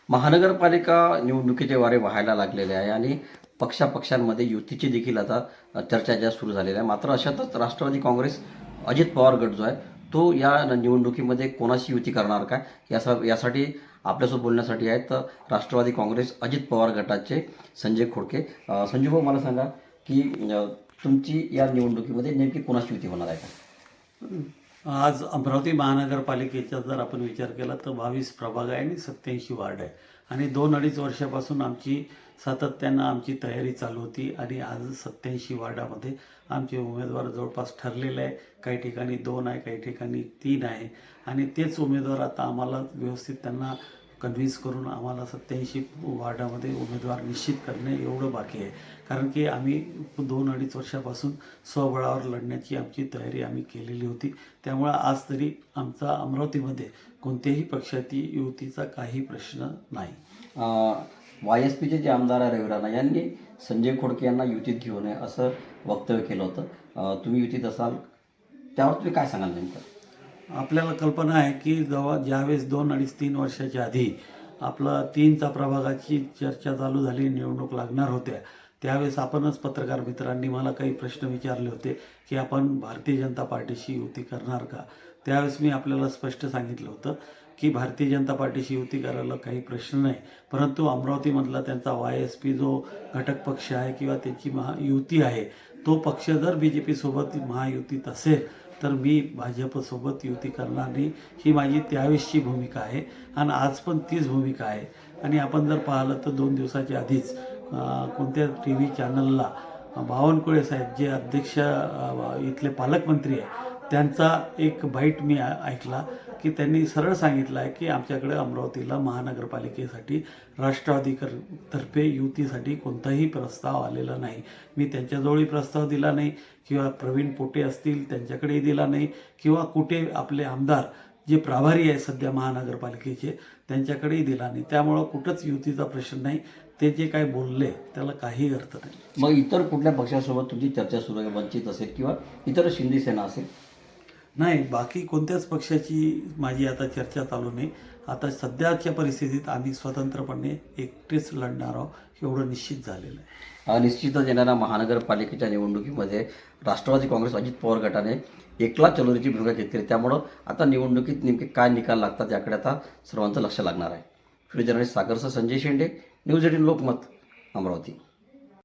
महानगरपालिका निवडणुकीचे वारे वाहायला लागलेले आहे आणि पक्षापक्षांमध्ये युतीची देखील आता चर्चा ज्या सुरू झालेल्या आहे. मात्र अशातच राष्ट्रवादी काँग्रेस अजित पवार गट जो आहे तो या निवडणुकीमध्ये कोणाशी युती करणार काय यासाठी आपल्यासोबत बोलण्यासाठी आहेत राष्ट्रवादी काँग्रेस अजित पवार गटाचे संजय खोडके. संजय भाऊ, मला सांगा की तुमची या निवडणुकीमध्ये नेमकी कोणाशी युती होणार आहे का? आज अमरावती महानगरपालिकेचा जर आपण विचार केला तर 22 प्रभाग आहे आणि 87 वार्ड आहे आणि 2-2.5 वर्षापासून आमची सातत्यानं आमची तयारी चालू होती आणि आज 87 वार्डामध्ये आमचे उमेदवार जवळपास ठरलेले आहे. काही ठिकाणी 2 आहे, काही ठिकाणी 3 आहे आणि तेच उमेदवार आता आम्हाला व्यवस्थित त्यांना कन्व्हिन्स करून आम्हाला 87 वार्डामध्ये उमेदवार निश्चित करणे एवढं बाकी आहे. कारण की आम्ही 2-2.5 वर्षापासून स्वबळावर लढण्याची आमची तयारी आम्ही केलेली होती. त्यामुळं आज तरी आमचा अमरावतीमध्ये कोणत्याही पक्षाची युतीचा काही प्रश्न नाही. YSPचे जे आमदार आहे रवी राणा यांनी संजय खोडके यांना युतीत घेऊ नये असं वक्तव्य केलं होतं. तुम्ही युतीत असाल त्यावर तुम्ही काय सांगाल नेमकं? आपल्याला कल्पना आहे की ज्यावेळेस 2-2.5-3 वर्षाच्या आधी आपलं 3चा प्रभागाची चर्चा चालू झाली, निवडणूक लागणार होत्या, त्यावेळेस आपणच पत्रकार मित्रांनी मला काही प्रश्न विचारले होते की आपण भारतीय जनता पार्टीशी युती करणार का. त्यावेळेस मी आपल्याला स्पष्ट सांगितलं होतं की भारतीय जनता पार्टीशी युती करायला काही प्रश्न नाही, परंतु अमरावतीमधला त्यांचा YSP जो घटक पक्ष आहे किंवा त्याची महायुती आहे, तो पक्ष जर BJP सोबत महायुतीत असेल तर मी भाजपसोबत युती करणार नाही, ही माझी त्यावेळेसची भूमिका आहे आणि आज पण तीच भूमिका आहे. आणि आपण जर पाहिलं तर 2 दिवसाच्या आधीच कोणत्या TV चॅनलला बावनकुळे साहेब जे अध्यक्ष इथले पालकमंत्री आहे त्यांचा एक बाईट मी ऐकला की त्यांनी सरळ सांगितलं आहे की आमच्याकडे अमरावतीला महानगरपालिकेसाठी राष्ट्रवादी तर्फे युतीसाठी कोणताही प्रस्ताव आलेला नाही. मी त्यांच्याजवळही प्रस्ताव दिला नाही किंवा प्रवीण पोटे असतील त्यांच्याकडेही दिला नाही किंवा कुठे आपले आमदार जे प्रभारी आहे सध्या महानगरपालिकेचे त्यांच्याकडेही दिला नाही. त्यामुळं कुठंच युतीचा प्रश्न नाही. ते जे काय बोलले त्याला काही अर्थ नाही. मग इतर कुठल्या पक्षासोबत तुमची चर्चा सुरू आहे? वंचित असेल किंवा इतर शिंदे सेना असेल? नाही, बाकी कोणत्याच पक्षाची माझी आता चर्चा चालू नाही. आता सध्याच्या परिस्थितीत आम्ही स्वतंत्रपणे एकटेच लढणार आहोत एवढं निश्चित झालेलं आहे. निश्चितच येणाऱ्या महानगरपालिकेच्या निवडणुकीमध्ये राष्ट्रवादी काँग्रेस अजित पवार गटाने एकला चलोरीची भूमिका घेतली. त्यामुळं आता निवडणुकीत नेमके काय निकाल लागतात याकडे आता सर्वांचं लक्ष लागणार आहे. व्हिडिओ जर्नलिस्ट सागरसह संजय शेंडे, न्यूज 18 लोकमत, अमरावती.